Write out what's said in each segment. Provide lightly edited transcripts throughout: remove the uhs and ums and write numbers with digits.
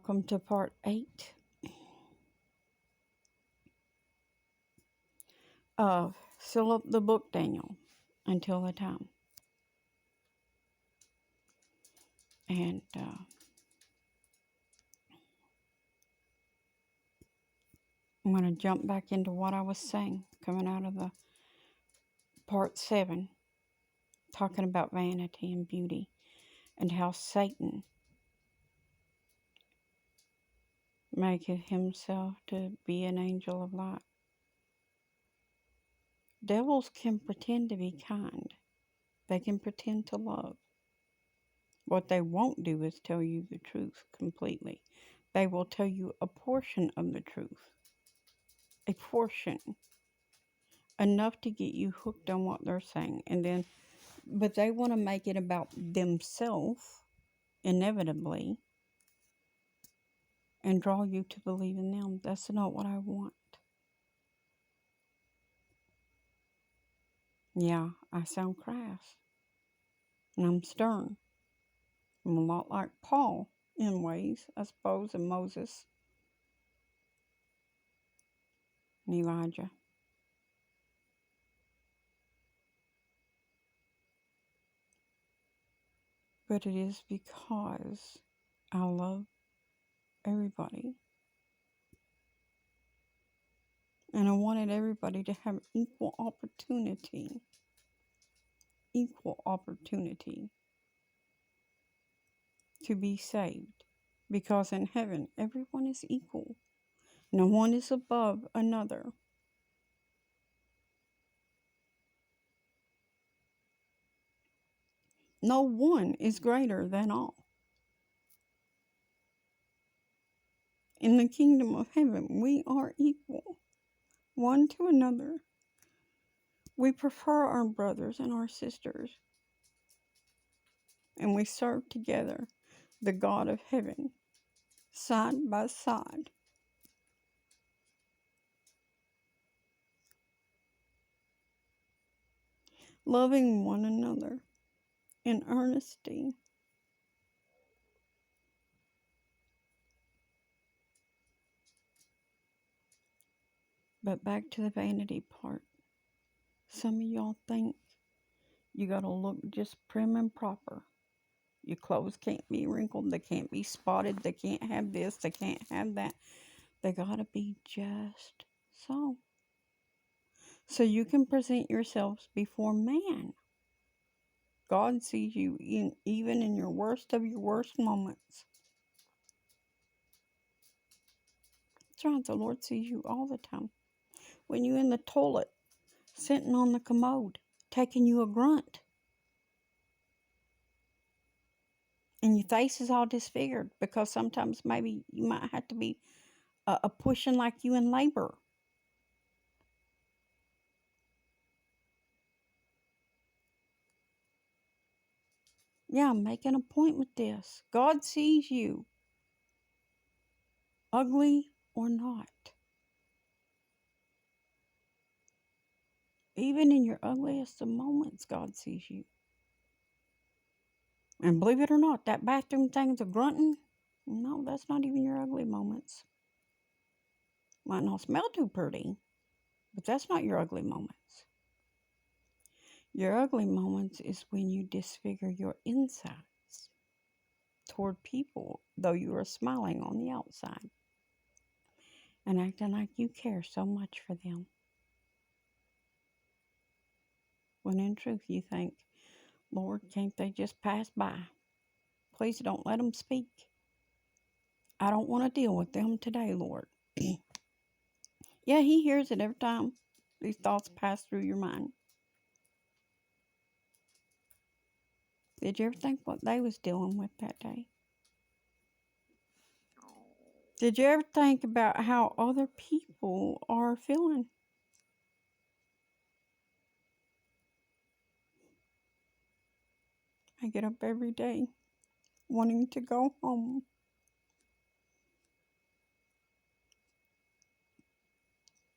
Welcome to part 8 of Seal Up the Book, Daniel, until the time. And I'm going to jump back into what I was saying, coming out of the part 7, talking about vanity and beauty, and how Satan maketh himself to be an angel of light. Devils can pretend to be kind. They can pretend to love. What they won't do is tell you the truth completely. They will tell you a portion of the truth. A portion. Enough to get you hooked on what they're saying. But they want to make it about themselves, inevitably, and draw you to believe in them. That's not what I want. Yeah, I sound crass. And I'm stern. I'm a lot like Paul in ways, I suppose, and Moses and Elijah. But it is because I love everybody. And I wanted everybody to have equal opportunity. Equal opportunity to be saved. Because in heaven, everyone is equal. No one is above another. No one is greater than all. In the kingdom of heaven, we are equal, one to another. We prefer our brothers and our sisters, and we serve together the God of heaven, side by side. Loving one another in earnesty. But back to the vanity part. Some of y'all think you gotta look just prim and proper. Your clothes can't be wrinkled. They can't be spotted. They can't have this. They can't have that. They gotta be just so. So you can present yourselves before man. God sees you even in your worst of your worst moments. That's right. The Lord sees you all the time. When you're in the toilet, sitting on the commode, taking you a grunt. And your face is all disfigured because sometimes maybe you might have to be a pushing like you in labor. Yeah, make an appointment with this. God sees you, ugly or not. Even in your ugliest of moments, God sees you. And believe it or not, that bathroom thing's a grunting. No, that's not even your ugly moments. Might not smell too pretty, but that's not your ugly moments. Your ugly moments is when you disfigure your insides toward people, though you are smiling on the outside and acting like you care so much for them. When in truth you think, Lord, can't they just pass by? Please don't let them speak. I don't want to deal with them today, Lord. Yeah, He hears it every time these thoughts pass through your mind. Did you ever think what they was dealing with that day? Did you ever think about how other people are feeling? I get up every day wanting to go home.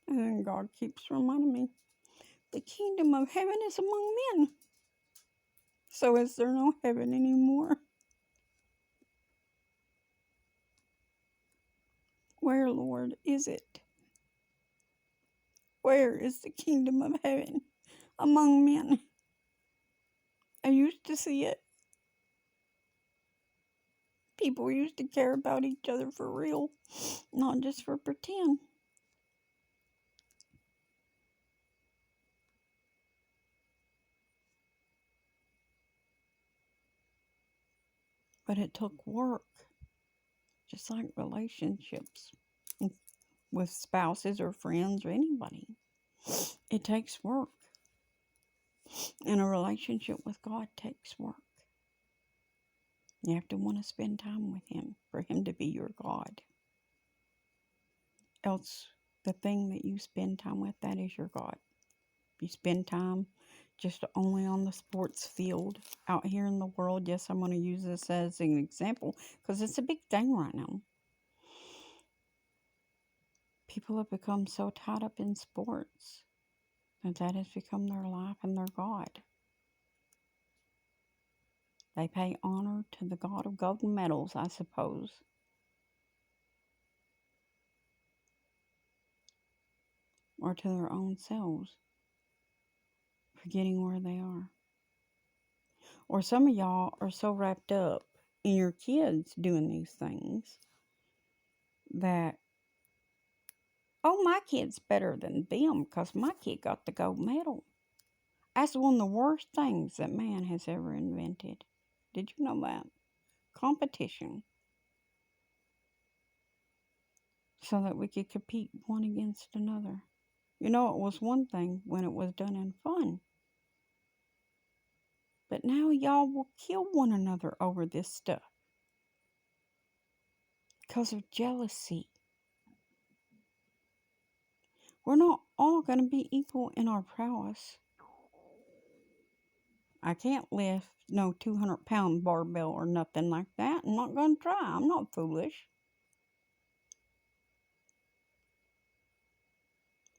And then God keeps reminding me, the kingdom of heaven is among men. So is there no heaven anymore? Where, Lord, is it? Where is the kingdom of heaven among men? I used to see it. People used to care about each other for real, not just for pretend. But it took work, just like relationships with spouses or friends or anybody. It takes work. And a relationship with God takes work. You have to want to spend time with Him for Him to be your God. Else, the thing that you spend time with, that is your God. If you spend time just only on the sports field out here in the world, yes, I'm going to use this as an example because it's a big thing right now. People have become so tied up in sports that has become their life and their God. They pay honor to the God of golden medals, I suppose. Or to their own selves, forgetting where they are. Or some of y'all are so wrapped up in your kids doing these things that, oh, my kid's better than them because my kid got the gold medal. That's one of the worst things that man has ever invented. Did you know that? Competition. So that we could compete one against another. You know, it was one thing when it was done in fun. But now y'all will kill one another over this stuff. Because of jealousy. We're not all going to be equal in our prowess. I can't lift no 200-pound barbell or nothing like that. I'm not going to try. I'm not foolish.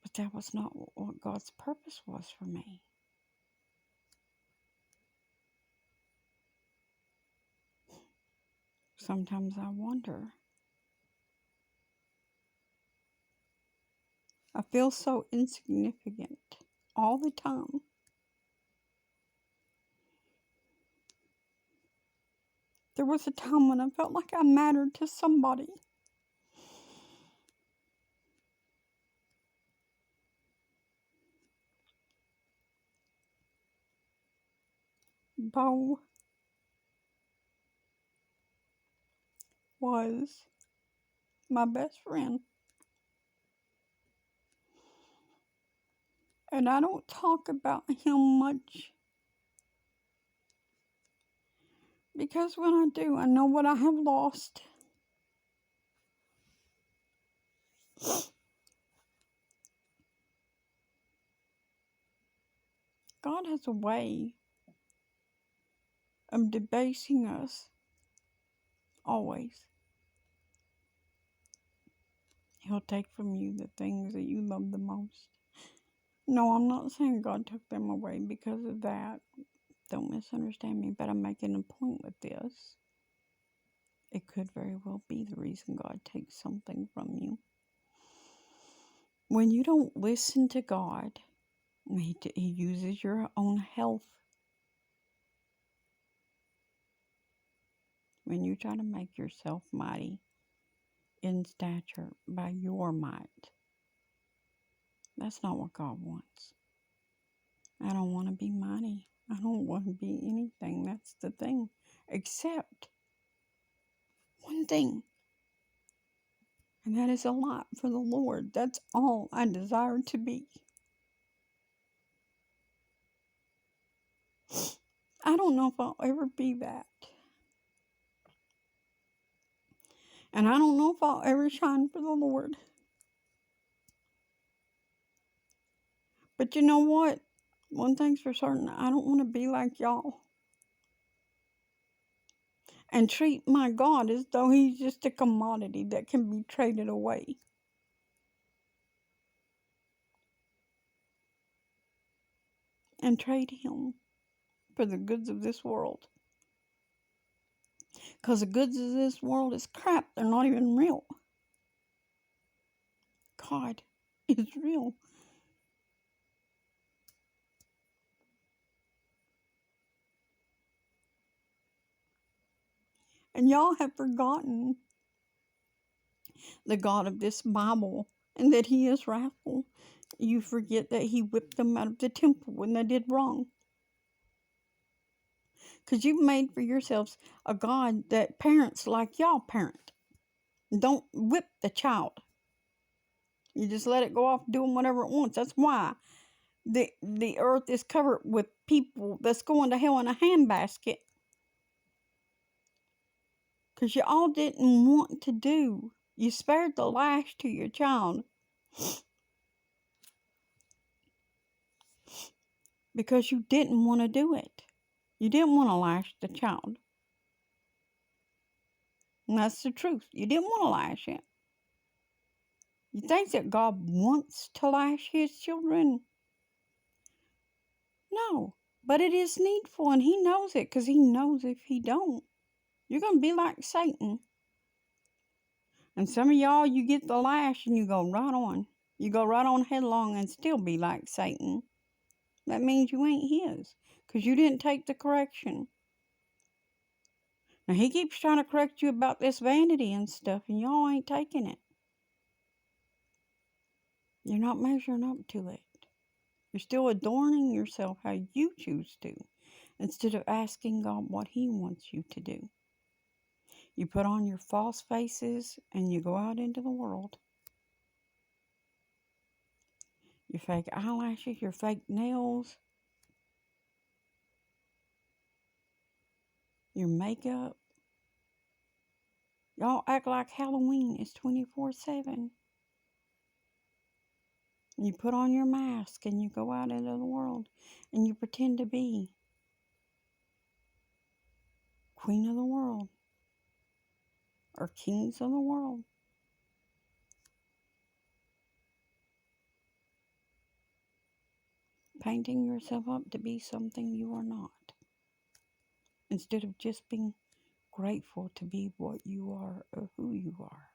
But that was not what God's purpose was for me. Sometimes I wonder. I feel so insignificant all the time. There was a time when I felt like I mattered to somebody. Bo was my best friend. And I don't talk about him much. Because when I do, I know what I have lost. God has a way of debasing us. Always. He'll take from you the things that you love the most. No, I'm not saying God took them away because of that. Don't misunderstand me, but I'm making a point with this. It could very well be the reason God takes something from you. When you don't listen to God, He uses your own health. When you try to make yourself mighty in stature by your might, that's not what God wants. I don't want to be mighty. I don't want to be anything. That's the thing. Except one thing. And that is a lot for the Lord. That's all I desire to be. I don't know if I'll ever be that. And I don't know if I'll ever shine for the Lord. But you know what? One thing's for certain, I don't want to be like y'all. And treat my God as though He's just a commodity that can be traded away. And trade Him for the goods of this world. Because the goods of this world is crap. They're not even real. God is real. And y'all have forgotten the God of this Bible and that He is wrathful. You forget that He whipped them out of the temple when they did wrong. Because you've made for yourselves a God that parents like y'all parent. Don't whip the child. You just let it go off doing whatever it wants. That's why the earth is covered with people that's going to hell in a handbasket. Because you all didn't want to do. You spared the lash to your child. Because you didn't want to do it. You didn't want to lash the child. And that's the truth. You didn't want to lash it. You think that God wants to lash His children? No. But it is needful, and He knows it, because He knows if He don't, you're going to be like Satan. And some of y'all, you get the lash and you go right on. You go right on headlong and still be like Satan. That means you ain't His, because you didn't take the correction. Now, He keeps trying to correct you about this vanity and stuff, and y'all ain't taking it. You're not measuring up to it. You're still adorning yourself how you choose to, instead of asking God what He wants you to do. You put on your false faces and you go out into the world. Your fake eyelashes, your fake nails, your makeup. Y'all act like Halloween is 24/7. You put on your mask and you go out into the world and you pretend to be queen of the world or kings of the world. Painting yourself up to be something you are not. Instead of just being grateful to be what you are or who you are.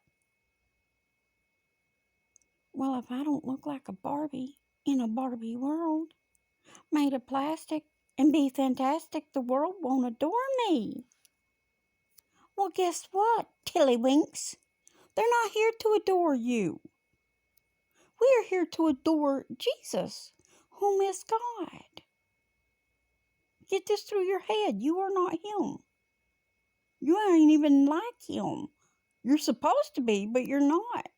Well, if I don't look like a Barbie in a Barbie world, made of plastic, and be fantastic, the world won't adore me. Well, guess what, Tillywinks? They're not here to adore you. We are here to adore Jesus, whom is God. Get this through your head. You are not Him. You ain't even like Him. You're supposed to be, but you're not.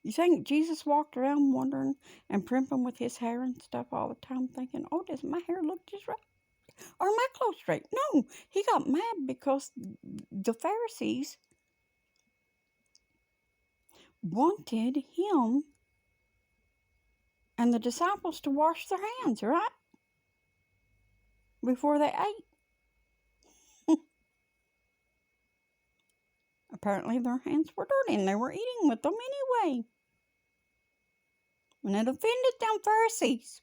You think Jesus walked around wondering and primping with His hair and stuff all the time, thinking, oh, does my hair look just right? Are my clothes straight? No, He got mad because the Pharisees wanted Him and the disciples to wash their hands, right? Before they ate. Apparently their hands were dirty and they were eating with them anyway. And it offended them Pharisees.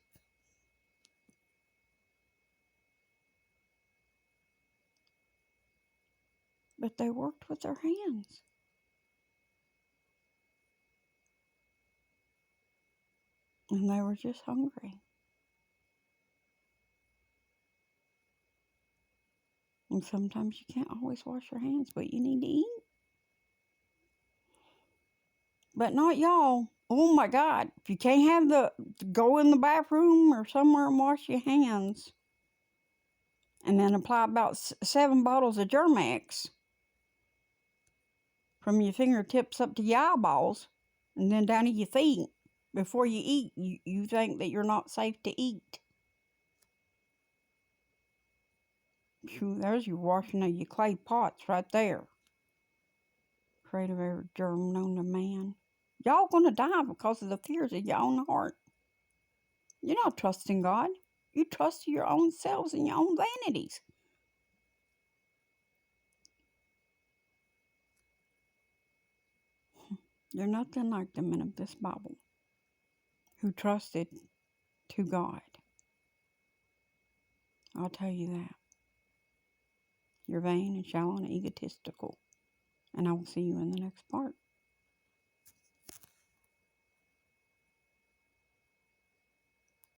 But they worked with their hands. And they were just hungry. And sometimes you can't always wash your hands, but you need to eat. But not y'all. Oh my God. If you can't have go in the bathroom or somewhere and wash your hands. And then apply about 7 bottles of Germ-X. From your fingertips up to your eyeballs. And then down to your feet. Before you eat, you think that you're not safe to eat. Phew, there's your washing of your clay pots right there. Afraid of every germ known to man. Y'all gonna die because of the fears of your own heart. You're not trusting God. You trust your own selves and your own vanities. You're nothing like the men of this Bible who trusted to God. I'll tell you that. You're vain and shallow and egotistical. And I will see you in the next part.